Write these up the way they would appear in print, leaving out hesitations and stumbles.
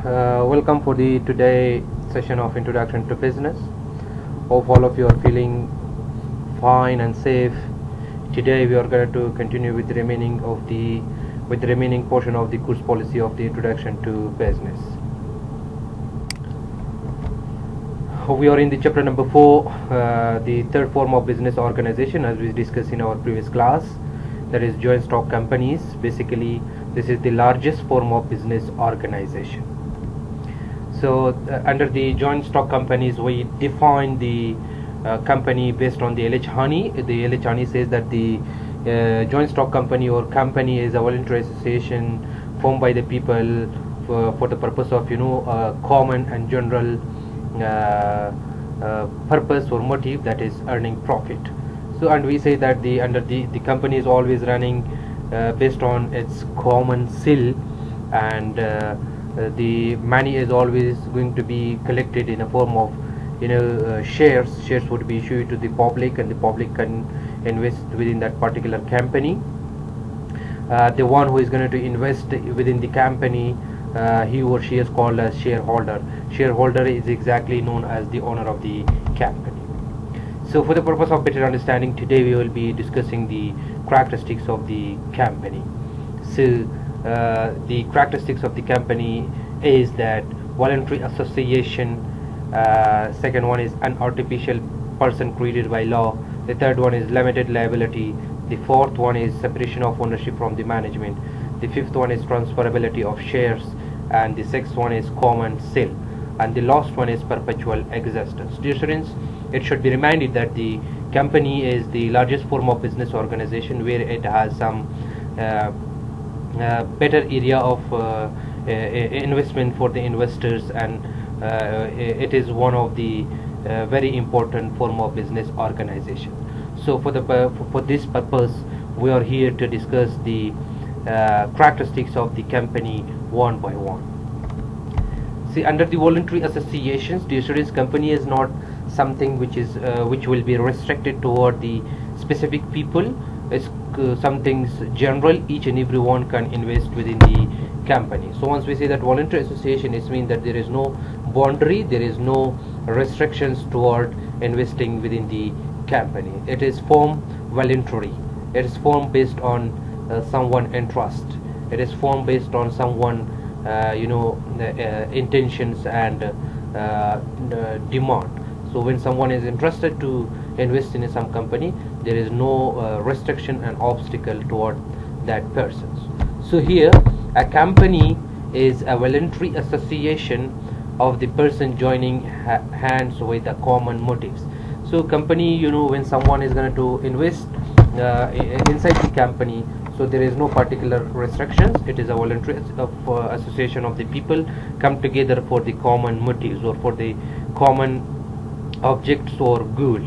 Welcome for the today session of Introduction to Business. Hope all of you are feeling fine and safe. Today we are going to continue with the remaining portion of the course policy of the Introduction to Business. We are in the chapter number 4, the third form of business organization, as we discussed in our previous class. That is joint stock companies. Basically, this is the largest form of business organization. So under the joint stock companies, we define the company based on the LH-Hani. The LH-Hani says that the joint stock company or company is a voluntary association formed by the people for the purpose of common and general purpose or motive, that is earning profit. So, and we say that the company is always running based on its common seal, and the money is always going to be collected in a form of shares. Shares would be issued to the public, and the public can invest within that particular company. The one who is going to invest within the company, he or she is called as shareholder. Shareholder is exactly known as the owner of the company. So for the purpose of better understanding, today we will be discussing the characteristics of the company. So the characteristics of the company is that voluntary association, second one is an artificial person created by law, the third one is limited liability, the fourth one is separation of ownership from the management, the fifth one is transferability of shares, and the sixth one is common seal, and the last one is perpetual existence. Dear students, it should be reminded that the company is the largest form of business organization, where it has some better area of investment for the investors, and it is one of the very important form of business organization. So for this purpose, we are here to discuss the characteristics of the company one by one. See, under the voluntary associations, dear students, company is not something which will be restricted toward the specific people. It's something general. Each and everyone can invest within the company. So once we say that voluntary association, it means that there is no boundary, there is no restrictions toward investing within the company. It is formed voluntary. It is formed based on someone interest. It is formed based on someone intentions and demand. So when someone is interested to invest in some company, there is no restriction and obstacle toward that person. So here, a company is a voluntary association of the person joining hands with the common motives. So company, when someone is going to invest inside the company, so there is no particular restrictions. It is a voluntary association of the people come together for the common motives or for the common objects or goal.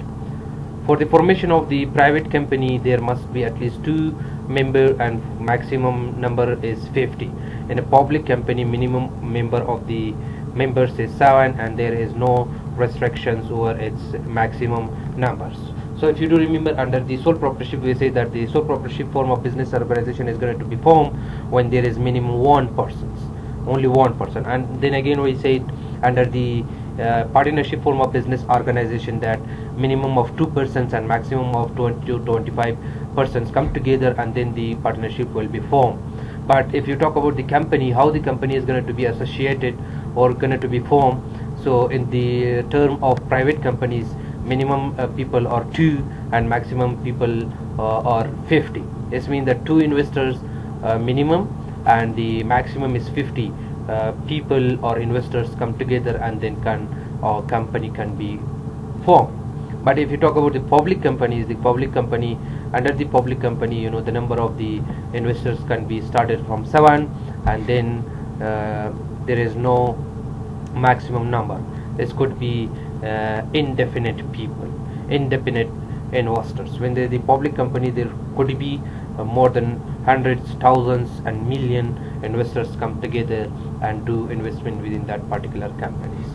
For the formation of the private company, there must be at least 2 members, and maximum number is 50. In a public company, minimum member of the members is 7, and there is no restrictions over its maximum numbers. So if you do remember, under the sole proprietorship, we say that the sole proprietorship form of business organization is going to be formed when there is minimum only one person. And then again we say under the partnership form of business organization, that minimum of 2 persons and maximum of 20 to 25 persons come together, and then the partnership will be formed. But if you talk about the company, how the company is going to be associated or going to be formed, so in the term of private companies, minimum people are 2 and maximum people are 50. This means that 2 investors minimum, and the maximum is 50 people or investors come together, and then company can be formed. But if you talk about the public companies, under the public company, the number of the investors can be started from 7, and then there is no maximum number. This could be indefinite people, indefinite investors. When the public company, there could be more than hundreds, thousands, and million investors come together and do investment within that particular companies.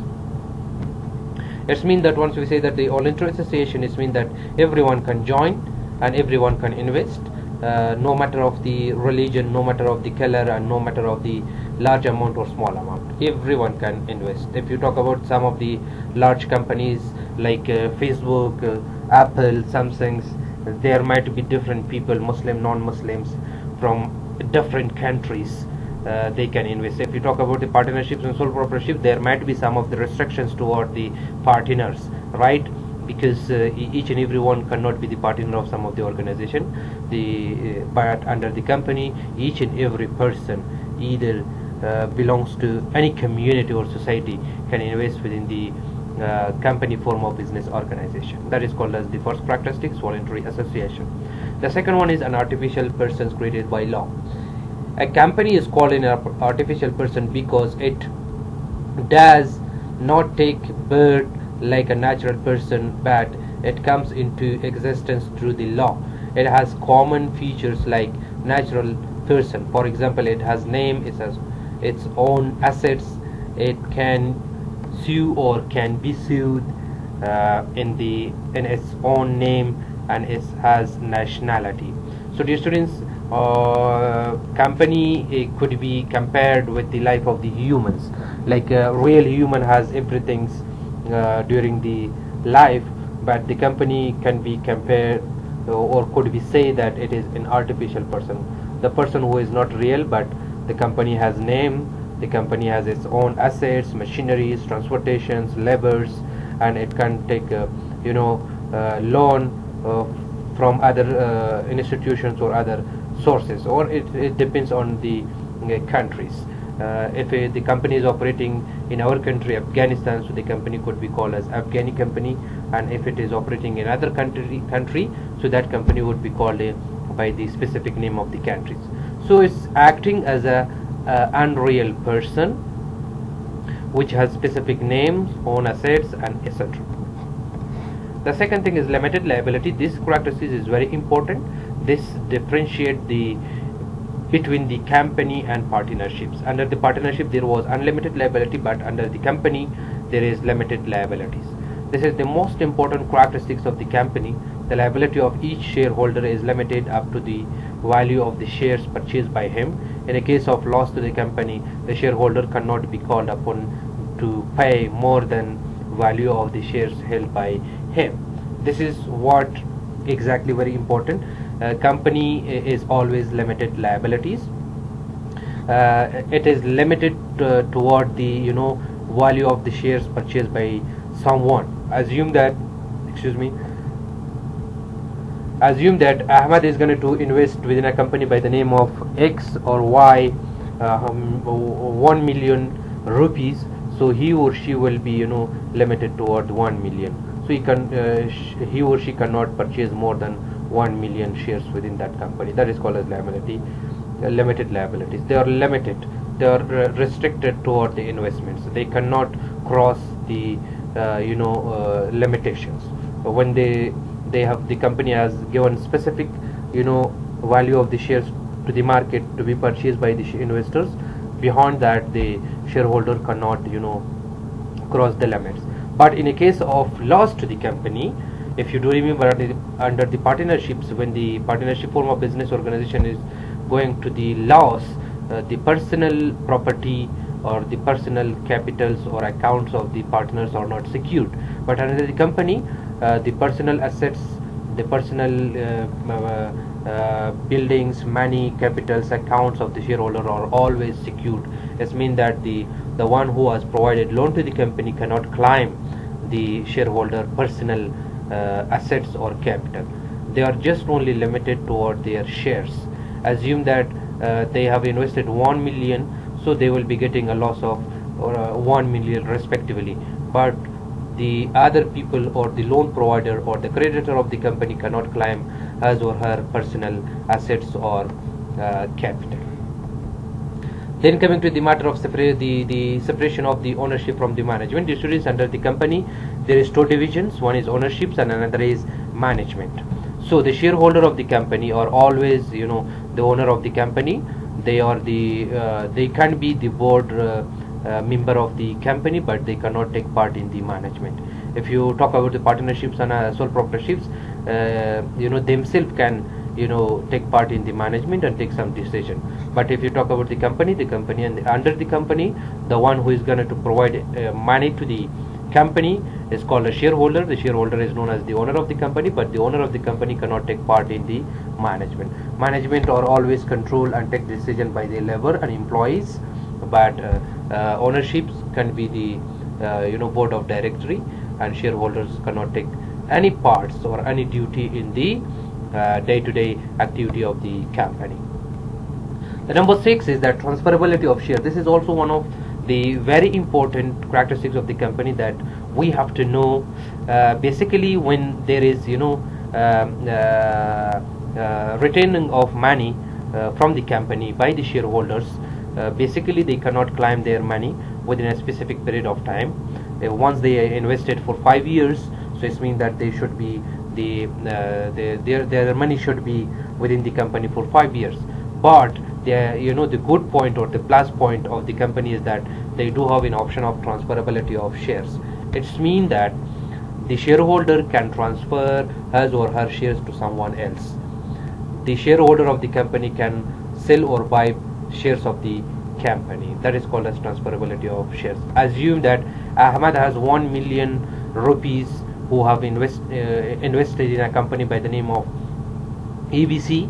It means that once we say that the voluntary association, it means that everyone can join and everyone can invest, no matter of the religion, no matter of the color, and no matter of the large amount or small amount. Everyone can invest. If you talk about some of the large companies like Facebook, Apple, Samsung's, there might be different people, Muslim, non-Muslims, from different countries. They can invest. If you talk about the partnerships and sole proprietorship, there might be some of the restrictions toward the partners, right? Because each and every one cannot be the partner of some of the organization. But under the company, each and every person either belongs to any community or society can invest within the company form of business organization. That is called as the first characteristics, voluntary association. The second one is an artificial person created by law. A company is called an artificial person because it does not take birth like a natural person, but it comes into existence through the law. It has common features like natural person. For example, it has name, it has its own assets, it can sue or can be sued in its own name, and it has nationality. So dear students, company could be compared with the life of the humans. Like a real human has everything during the life, but the company can be compared or could be say that it is an artificial person, the person who is not real, but the company has name, the company has its own assets, machineries, transportations, labors, and it can take loan from other institutions or other sources, or it depends on the countries. If the company is operating in our country, Afghanistan, so the company could be called as Afghani company, and if it is operating in other country, so that company would be called by the specific name of the countries. So it's acting as a unreal person which has specific names, own assets, and etc. The second thing is limited liability. This characteristic is very important. This differentiates between the company and partnerships. Under the partnership there was unlimited liability, but under the company there is limited liabilities. This is the most important characteristics of the company. The liability of each shareholder is limited up to the value of the shares purchased by him. In a case of loss to the company, the shareholder cannot be called upon to pay more than value of the shares held by him. This is what exactly very important. Company is always limited liabilities. It is limited toward the value of the shares purchased by someone. Assume that Ahmad is going to invest within a company by the name of X or Y, 1 million rupees. So he or she will be limited toward 1 million. So he or she cannot purchase more than 1 million shares within that company. That is called as liability, limited liabilities. They are limited. They are restricted toward the investments. They cannot cross the limitations. When the company has given specific value of the shares to the market to be purchased by the investors, beyond that the shareholder cannot cross the limits. But in a case of loss to the company, if you do remember, under the partnerships, when the partnership form of business organization is going to the loss, the personal property or the personal capitals or accounts of the partners are not secured. But under the company, the personal assets, the personal buildings, money, capitals, accounts of the shareholder are always secured. It means that the one who has provided loan to the company cannot claim the shareholder personal assets or capital. They are just only limited toward their shares. Assume that they have invested 1 million, so they will be getting a loss of 1 million respectively, but the other people or the loan provider or the creditor of the company cannot claim his or her personal assets or capital. Then coming to the matter of the separation of the ownership from the management. The students, under the company there is two divisions. One is ownerships and another is management. So the shareholder of the company are always the owner of the company. They are they can be the board member of the company, but they cannot take part in the management. If you talk about the partnerships and sole proprietorships, themselves can take part in the management and take some decision. But if you talk about the company and under the company, the one who is going to provide money to the company is called a shareholder. The shareholder is known as the owner of the company, but the owner of the company cannot take part in the management. Management are always control and take decision by the labor and employees, but ownerships can be the board of directory, and shareholders cannot take any parts or any duty in the day-to-day activity of the company. The number 6 is that transferability of share. This is also one of the very important characteristics of the company that we have to know. Basically, when there is retaining of money from the company by the shareholders, basically they cannot claim their money within a specific period of time. Once they invested for 5 years, so it means that they should be their money should be within the company for 5 years. But the good point or the plus point of the company is that they do have an option of transferability of shares. It means that the shareholder can transfer his or her shares to someone else. The shareholder of the company can sell or buy shares of the company. That is called as transferability of shares. Assume that Ahmad has 1 million rupees who have invested in a company by the name of EBC.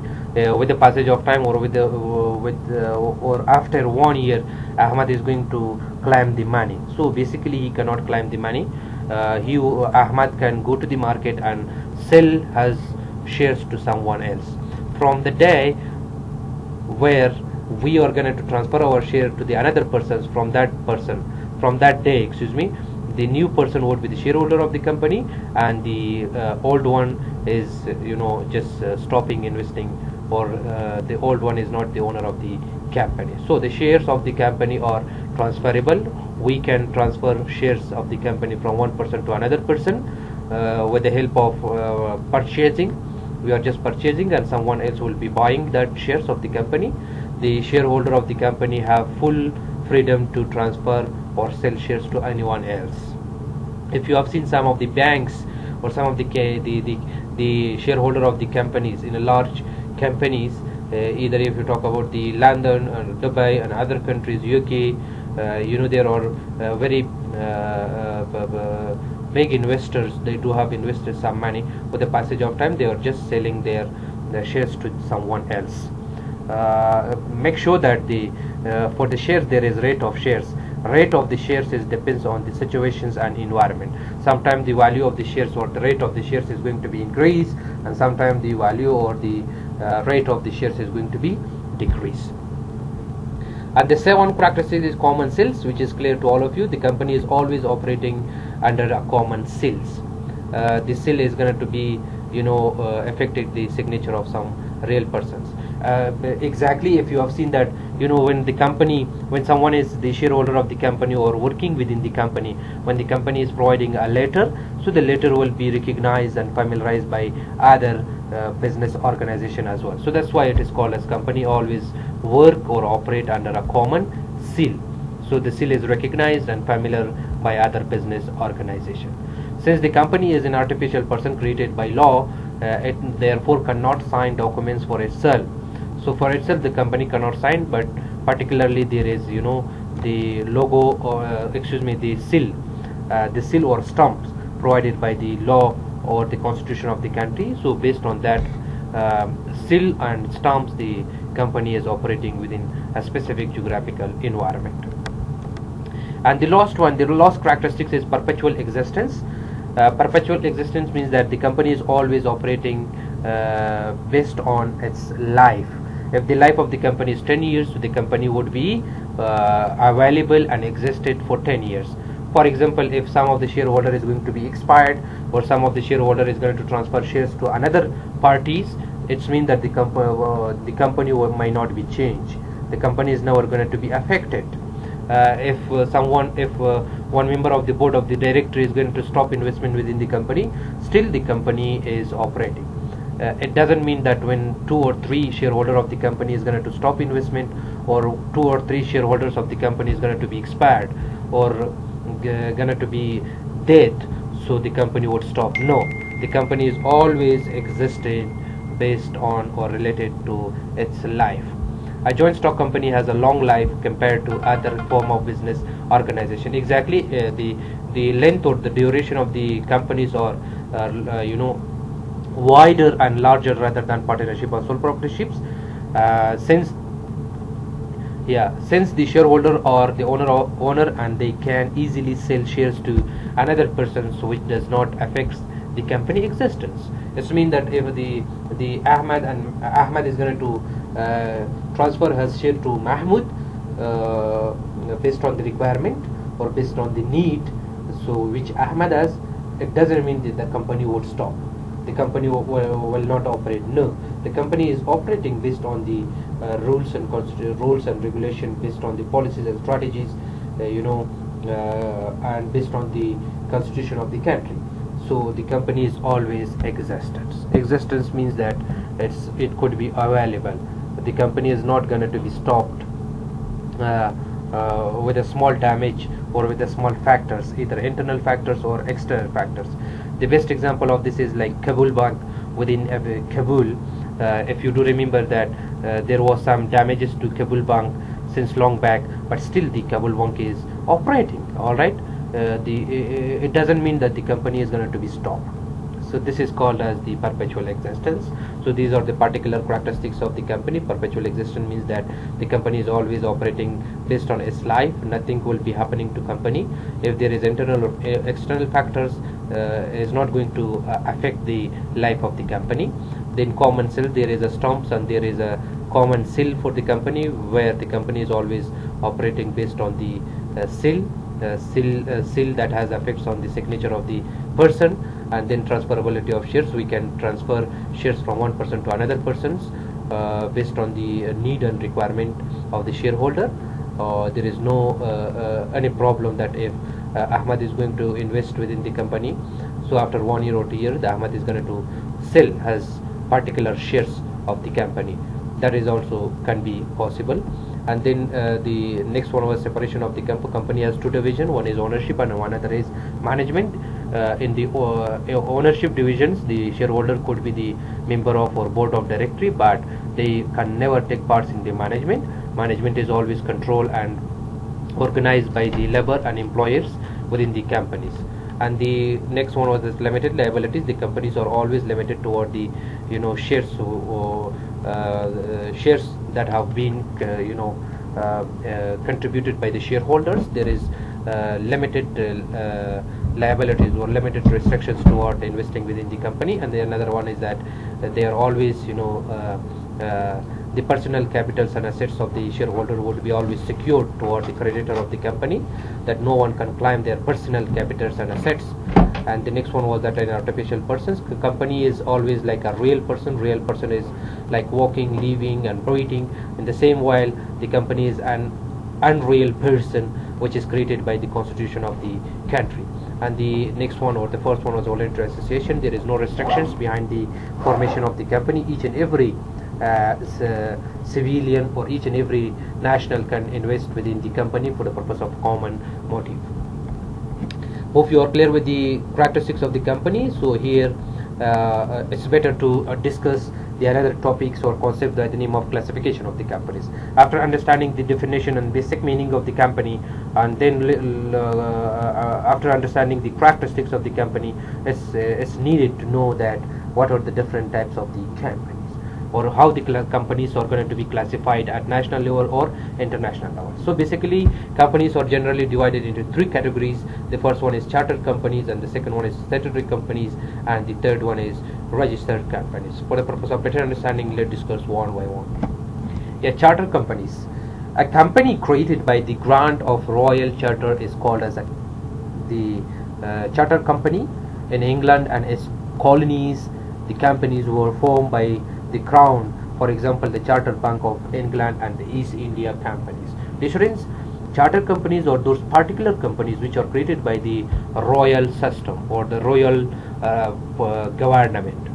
With the passage of time or or after 1 year, Ahmad is going to claim the money. So basically he cannot claim the money. Ahmad can go to the market and sell his shares to someone else. From the day where we are going to transfer our share to the another person, from that day, the new person would be the shareholder of the company, and the old one is just stopping investing, or the old one is not the owner of the company. So the shares of the company are transferable. We can transfer shares of the company from one person to another person with the help of purchasing. We are just purchasing and someone else will be buying that shares of the company. The shareholder of the company have full freedom to transfer or sell shares to anyone else. If you have seen some of the banks or some of the shareholder of the companies in a large companies, either if you talk about the London and Dubai and other countries, UK, there are very big investors. They do have invested some money. With the passage of time, they are just selling their shares to someone else. Make sure that for the shares there is rate of shares. Rate of the shares depends on the situations and environment. Sometimes the value of the shares or the rate of the shares is going to be increased, and sometimes the value or the rate of the shares is going to be decreased. And the 7th characteristic is common sales, which is clear to all of you. The company is always operating under a common sales. The seal is going to be affected the signature of some real persons. Exactly, if you have seen that when someone is the shareholder of the company or working within the company, when the company is providing a letter, so the letter will be recognized and familiarized by other business organization as well. So that's why it is called as company always work or operate under a common seal. So the seal is recognized and familiar by other business organization. Since the company is an artificial person created by law, it therefore cannot sign documents for itself. So for itself the company cannot sign, but particularly there is the logo or the seal or stamps provided by the law or the constitution of the country. So based on that seal and stamps, the company is operating within a specific geographical environment. And the last characteristics is perpetual existence. Perpetual existence means that the company is always operating based on its life. If the life of the company is 10 years, so the company would be available and existed for 10 years. For example, if some of the shareholder is going to be expired, or some of the shareholder is going to transfer shares to another parties, it means that the company might not be changed. The company is never going to be affected. If one member of the board of the director is going to stop investment within the company, still the company is operating. It doesn't mean that when 2 or 3 shareholder of the company is going to stop investment, or 2 or 3 shareholders of the company is going to be expired or going to be dead, so the company would stop. No, the company is always existing based on or related to its life. A joint stock company has a long life compared to other form of business organization. Exactly, the length or the duration of the companies are wider and larger rather than partnership or sole proprietorships. Since the shareholder or the owner and they can easily sell shares to another person, so which does not affect the company existence. It means that if the Ahmad is going to transfer his share to Mahmoud based on the requirement or based on the need, so which Ahmad has, it doesn't mean that the company would stop. The company will not operate. No, the company is operating based on the rules and regulation, based on the policies and strategies, and based on the constitution of the country. So the company is always existence. Existence means that it could be available. The company is not going to be stopped with a small damage or with a small factors, either internal factors or external factors. The best example of this is like Kabul Bank within Kabul. If you do remember that there was some damages to Kabul Bank since long back, but still the Kabul Bank is operating. All right, it doesn't mean that the company is going to be stopped. So this is called as the perpetual existence. So these are the particular characteristics of the company. Perpetual existence means that the company is always operating based on its life. Nothing will be happening to company. If there is internal or external factors, is not going to affect the life of the company. Then common cell, there is a stumps and there is a common seal for the company, where the company is always operating based on the seal that has effects on the signature of the person. And then transferability of shares, we can transfer shares from one person to another person's based on the need and requirement of the shareholder. There is no any problem that if Ahmad is going to invest within the company, so after 1 year or 2 years, the Ahmad is going to sell his particular shares of the company. That is also can be possible. And then the next one was separation of the company has two divisions. One is ownership and one other is management. In the ownership divisions, the shareholder could be the member of or board of directory, but they can never take parts in the management. Management is always controlled and organized by the labor and employers within the companies. And the next one was this limited liabilities. The companies are always limited toward the shares shares that have been contributed by the shareholders. There is limited liabilities or limited restrictions toward investing within the company. And then another one is that they are always the personal capitals and assets of the shareholder would be always secured toward the creditor of the company, that no one can claim their personal capitals and assets. And the next one was that an artificial persons, company is always like a real person. Real person is like walking, living and breathing. In the same while the company is an unreal person which is created by the constitution of the country. And the next one or the first one was voluntary association. There is no restrictions behind the formation of the company. Each and every civilian or each and every national can invest within the company for the purpose of common motive. Hope you are clear with the characteristics of the company. So here it's better to discuss the other topics or concepts by the name of classification of the companies. After understanding the definition and basic meaning of the company, and then after understanding the characteristics of the company, it's needed to know that what are the different types of the companies, or how the companies are going to be classified at national level or international level. So basically companies are generally divided into three categories. The first one is chartered companies, and the second one is statutory companies, and the third one is registered companies. For the purpose of better understanding, let's discuss one by one. Charter companies. A company created by the grant of royal charter is called as the charter company. In England and its colonies, the companies were formed by the crown. For example, the Chartered Bank of England and the East India companies. Difference: charter companies are those particular companies which are created by the royal system or the royal government.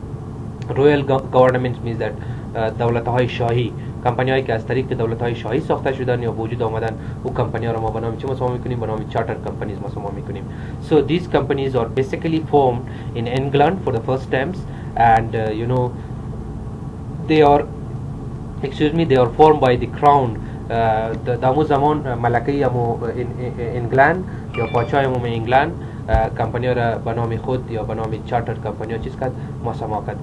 Royal government means that دولت‌های شاهی، کمپانی‌هایی که از طریق دولت‌های شاهی ساخته شدن یا وجود آمدن، او کمپانی‌ها رو ما به نام چه مسمى می‌کنیم؟ به نام charter companies مسمى می‌کنیم. So these companies are basically formed in England for the first times, and they are excuse me, they are formed by the crown. دامو زمان ملکه امو انگلند یا پاچای امو انگلند کمپانی را به نام خود یا به نام چارتر کمپانی چیز کرد مسما کرد.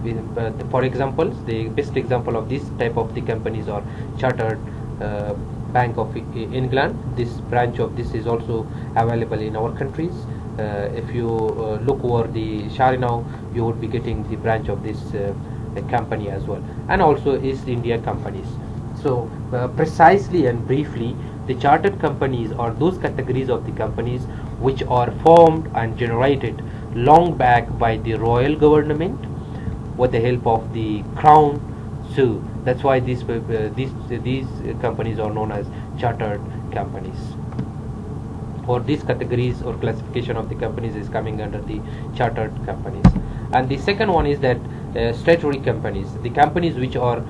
For example, the best example of this type of the companies are Chartered Bank of England. This branch of this is also available in our countries. If you look over the Sharinau, you would be getting the branch of this company as well, and also East India companies. So precisely and briefly, the chartered companies are those categories of the companies which are formed and generated long back by the royal government with the help of the crown. So that's why these companies are known as chartered companies, or these categories or classification of the companies is coming under the chartered companies. And the second one is that statutory companies, the companies which are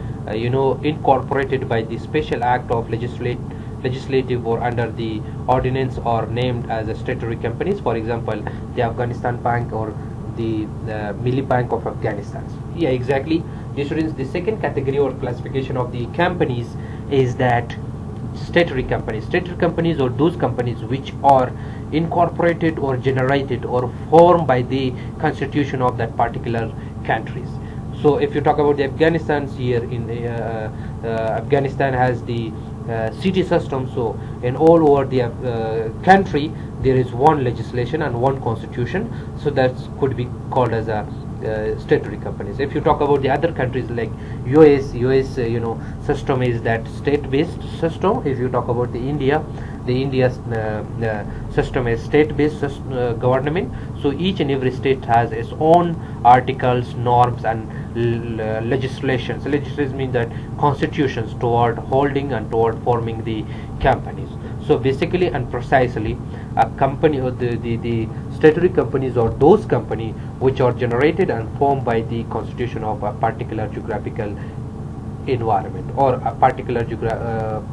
incorporated by the special act of legislative or under the ordinance are named as statutory companies. For example, the Afghanistan Bank or the Milli Bank of Afghanistan. Yeah, exactly. The second category or classification of the companies is that statutory companies. Statutory companies are those companies which are incorporated or generated or formed by the constitution of that particular countries. So if you talk about the Afghanistan, here in Afghanistan has the city system. So in all over the country there is one legislation and one constitution, so that could be called as a statutory companies. If you talk about the other countries like US system is that state-based system. If you talk about the India's system is state-based government. So each and every state has its own articles, norms, and legislations. Legislations mean that constitutions toward holding and toward forming the companies. So basically and precisely, a company or the statutory companies are those companies which are generated and formed by the constitution of a particular geographical environment, or a particular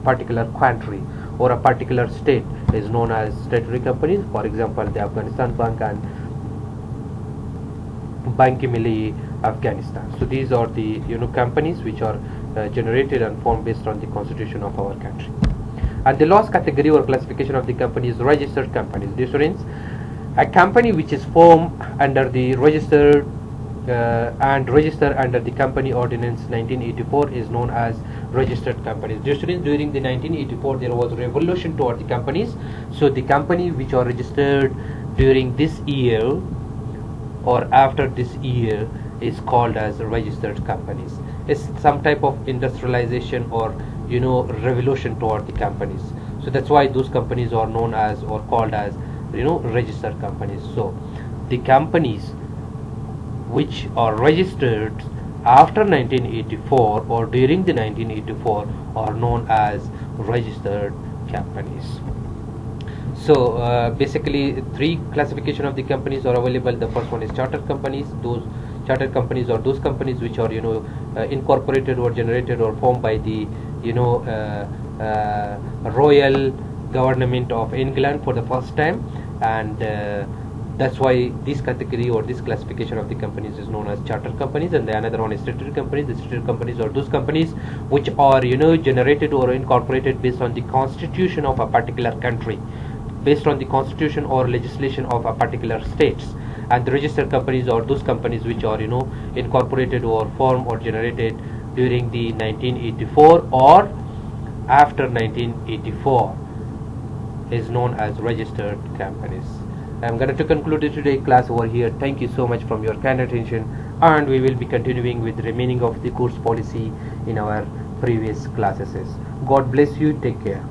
particular country or a particular state is known as statutory companies. For example, the Afghanistan Bank and Bank-i-Milli Afghanistan. So these are the companies which are generated and formed based on the constitution of our country. And the last category or classification of the company is registered companies. This means a company which is formed under the registered and registered under the Company Ordinance 1984 is known as registered companies. During the 1984 there was a revolution toward the companies. So the company which are registered during this year or after this year is called as registered companies. It's some type of industrialization or revolution toward the companies. So that's why those companies are known as or called as registered companies. So the companies which are registered after 1984 or during the 1984 are known as registered companies. So basically three classification of the companies are available. The first one is chartered companies. Those chartered companies are those companies which are incorporated or generated or formed by the royal government of England for the first time, and that's why this category or this classification of the companies is known as chartered companies. And the another one is statutory companies. The statutory companies are those companies which are generated or incorporated based on the constitution of a particular country, based on the constitution or legislation of a particular states. And the registered companies are those companies which are incorporated or formed or generated during the 1984 or after 1984 is known as registered companies. I'm going to conclude today's class over here. Thank you so much from your kind attention, and we will be continuing with the remaining of the course policy in our previous classes. God bless you. Take care.